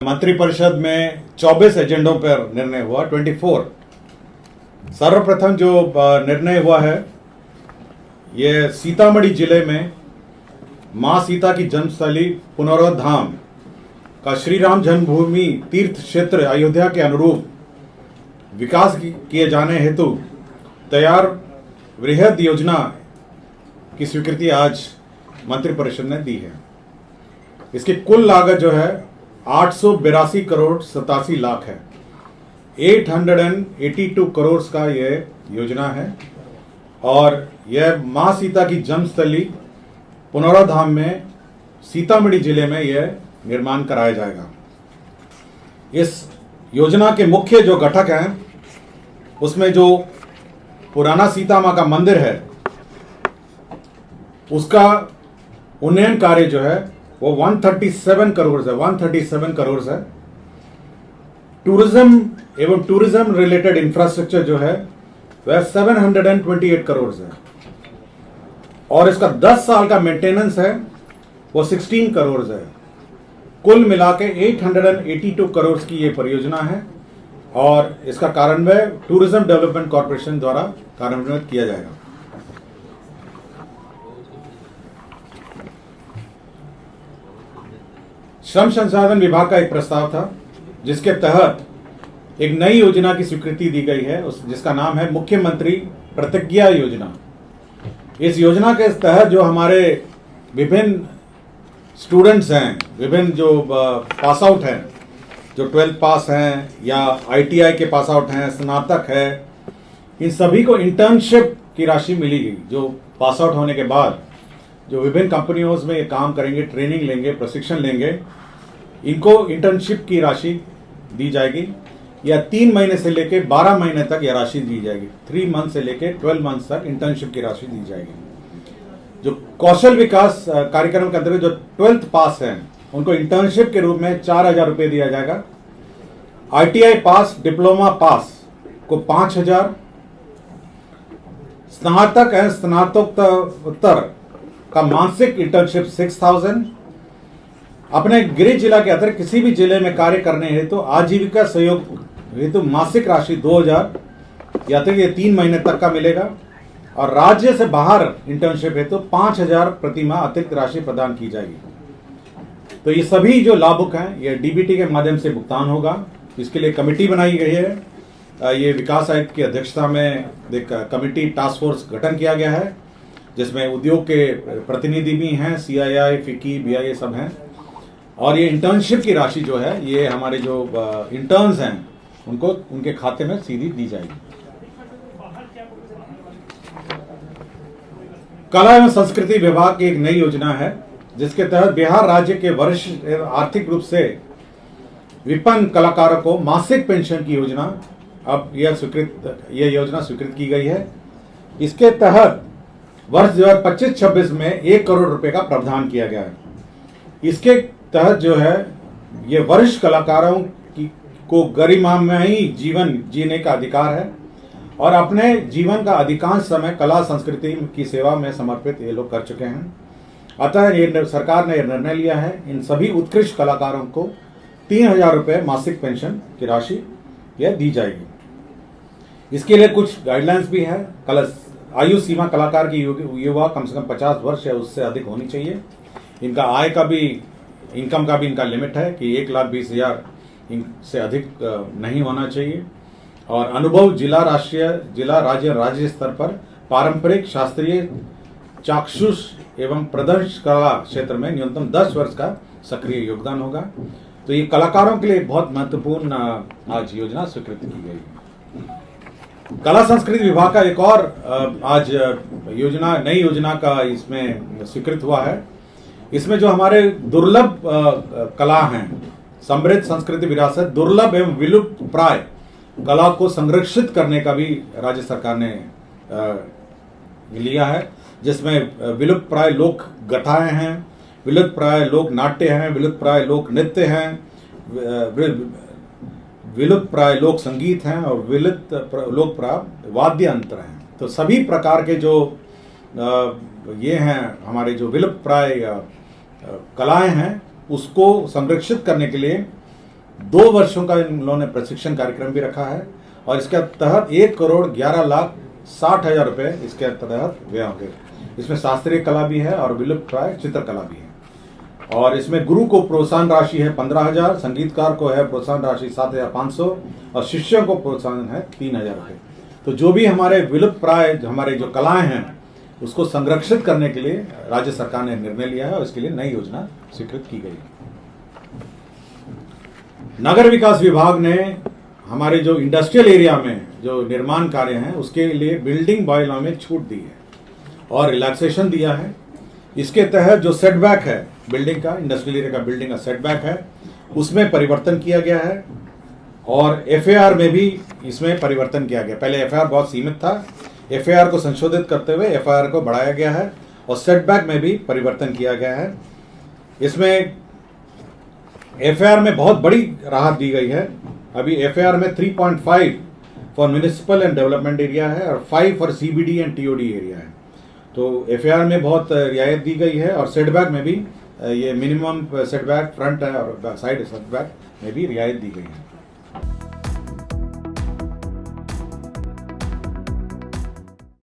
मंत्रिपरिषद में 24 एजेंडों पर निर्णय हुआ, 24। सर्वप्रथम जो निर्णय हुआ है, ये सीतामढ़ी जिले में मां सीता की जन्मस्थली पुनौरा धाम का श्री राम जन्मभूमि तीर्थ क्षेत्र अयोध्या के अनुरूप विकास किए जाने हेतु तैयार वृहद योजना की स्वीकृति आज मंत्रिपरिषद ने दी है। इसकी कुल लागत जो है 882 करोड़ 87 लाख है। 882 करोड़ का यह योजना है और यह मां सीता की जन्मस्थली पुनौरा धाम में सीतामढ़ी जिले में यह निर्माण कराया जाएगा। इस योजना के मुख्य जो घटक हैं, उसमें जो पुराना सीता मां का मंदिर है उसका उन्नयन कार्य जो है वो 137 करोड़ है, 137 करोड़ है। टूरिज्म एवं टूरिज्म रिलेटेड इंफ्रास्ट्रक्चर जो है वह 728 करोड़ है और इसका 10 साल का मेंटेनेंस है वो 16 करोड़ है। कुल मिला के 882 करोड़ की ये परियोजना है और इसका कार्यान्वयन टूरिज्म डेवलपमेंट कॉर्पोरेशन द्वारा कार्यान्वित किया जाएगा। श्रम संसाधन विभाग का एक प्रस्ताव था जिसके तहत एक नई योजना की स्वीकृति दी गई है, जिसका नाम है मुख्यमंत्री प्रतिज्ञा योजना। इस योजना के तहत जो हमारे विभिन्न स्टूडेंट्स हैं, विभिन्न जो पास आउट हैं, जो 12th पास हैं या ITI के पास आउट हैं, स्नातक है, इन सभी को इंटर्नशिप की राशि मिलेगी। जो पास आउट होने के बाद जो विभिन्न कंपनियों में ये काम करेंगे, ट्रेनिंग लेंगे, प्रशिक्षण लेंगे, इनको इंटर्नशिप की राशि दी जाएगी या 3 महीने से लेकर 12 महीने तक यह राशि दी जाएगी। 3 मंथ से लेकर 12 मंथ तक इंटर्नशिप की राशि दी जाएगी। जो कौशल विकास कार्यक्रम के अंतर्गत जो 12th पास हैं उनको इंटर्नशिप के रूप में 4000 रुपये दिया जाएगा। ITI पास, डिप्लोमा पास को 5000, स्नातक एवं स्नातकोत्तर का मासिक इंटर्नशिप 6000। अपने गृह जिला के अतिरिक्त किसी भी जिले में कार्य करने हेतु तो आजीविका सहयोग हेतु मासिक राशि 2000 या तो ये 3 महीने तक का मिलेगा और राज्य से बाहर इंटर्नशिप हेतु 5000 प्रति माह अतिरिक्त राशि प्रदान की जाएगी। तो ये सभी जो लाभुक हैं ये DBT के माध्यम से भुगतान होगा। इसके लिए कमेटी बनाई गई है। ये विकास आयुक्त की अध्यक्षता में एक कमेटी टास्क फोर्स गठन किया गया है, जिसमें उद्योग के प्रतिनिधि भी हैं, CII, FICCI, BIA सब हैं। और ये इंटर्नशिप की राशि जो है ये हमारे जो इंटर्न्स हैं उनको उनके खाते में सीधी दी जाएगी। कला एवं संस्कृति विभाग की एक नई योजना है जिसके तहत बिहार राज्य के वरिष्ठ आर्थिक रूप से विपन्न कलाकारों को मासिक पेंशन की योजना अब यह योजना स्वीकृत की गई है। इसके तहत वर्ष 2025-26 में 1 करोड़ रुपए का प्रावधान किया गया है। इसके तहत जो है ये वरिष्ठ कलाकारों को गरिमामयी जीवन जीने का अधिकार है और अपने जीवन का अधिकांश समय कला संस्कृति की सेवा में समर्पित ये लोग कर चुके हैं। अतः ये सरकार ने निर्णय लिया है इन सभी उत्कृष्ट कलाकारों को 3000 रुपये मासिक पेंशन की राशि यह दी जाएगी। इसके लिए कुछ गाइडलाइंस भी है। आयु सीमा कलाकार की युवा कम से कम 50 वर्ष या उससे अधिक होनी चाहिए। इनका आय का भी, इनकम का भी इनका लिमिट है कि 1,20,000 से अधिक नहीं होना चाहिए और अनुभव जिला, राज्य स्तर पर पारंपरिक, शास्त्रीय, चाक्षुष एवं प्रदर्शन कला क्षेत्र में न्यूनतम 10 वर्ष का सक्रिय योगदान होगा। तो ये कलाकारों के लिए बहुत महत्वपूर्ण आज योजना स्वीकृत की गई। कला संस्कृति विभाग का एक और आज योजना, नई योजना का इसमें स्वीकृत हुआ है। इसमें जो हमारे दुर्लभ कला हैं, समृद्ध संस्कृति विरासत, दुर्लभ एवं विलुप्त प्राय कला को संरक्षित करने का भी राज्य सरकार ने लिया है, जिसमें विलुप्त प्राय लोक गाथाएं हैं, विलुप्त प्राय लोक नाट्य हैं, विलुप्त प्राय लोक नृत्य हैं, विलुप्त प्राय लोक संगीत हैं और विलुप्त लोक प्राय वाद्य यंत्र हैं। तो सभी प्रकार के जो ये हैं हमारे जो विलुप्त प्राय कलाएं हैं उसको संरक्षित करने के लिए 2 वर्षों का इन लोगों ने प्रशिक्षण कार्यक्रम भी रखा है और इसके तहत 1,11,60,000 रुपए इसके तहत व्यय होंगे। इसमें शास्त्रीय कला भी है और विलुप्त प्राय चित्रकला भी है। और इसमें गुरु को प्रोत्साहन राशि है 15,000, संगीतकार को है प्रोत्साहन राशि 7,500 और शिष्यों को प्रोत्साहन है 3,000 रुपये। तो जो भी हमारे विलुप्त प्राय हमारे जो कलाएं हैं उसको संरक्षित करने के लिए राज्य सरकार ने निर्णय लिया है और इसके लिए नई योजना स्वीकृत की गई है। नगर विकास विभाग ने हमारे जो इंडस्ट्रियल एरिया में जो निर्माण कार्य हैं उसके लिए बिल्डिंग बायलॉ में छूट दी है और रिलैक्सेशन दिया है। इसके तहत जो सेटबैक है बिल्डिंग का, इंडस्ट्रियल एरिया का बिल्डिंग का सेटबैक है, उसमें परिवर्तन किया गया है और एफएआर में भी इसमें परिवर्तन किया गया। पहले एफएआर बहुत सीमित था, एफएआर को संशोधित करते हुए एफआईआर को बढ़ाया गया है और सेटबैक में भी परिवर्तन किया गया है। इसमें एफआईआर में बहुत बड़ी राहत दी गई है। अभी एफआईआर में 3.5 for municipal and development area है और 5 for CBD and TOD area है। तो एफआईआर में बहुत रियायत दी गई है और सेटबैक में भी ये मिनिमम सेटबैक फ्रंट है और साइड सेटबैक में भी रियायत दी गई है।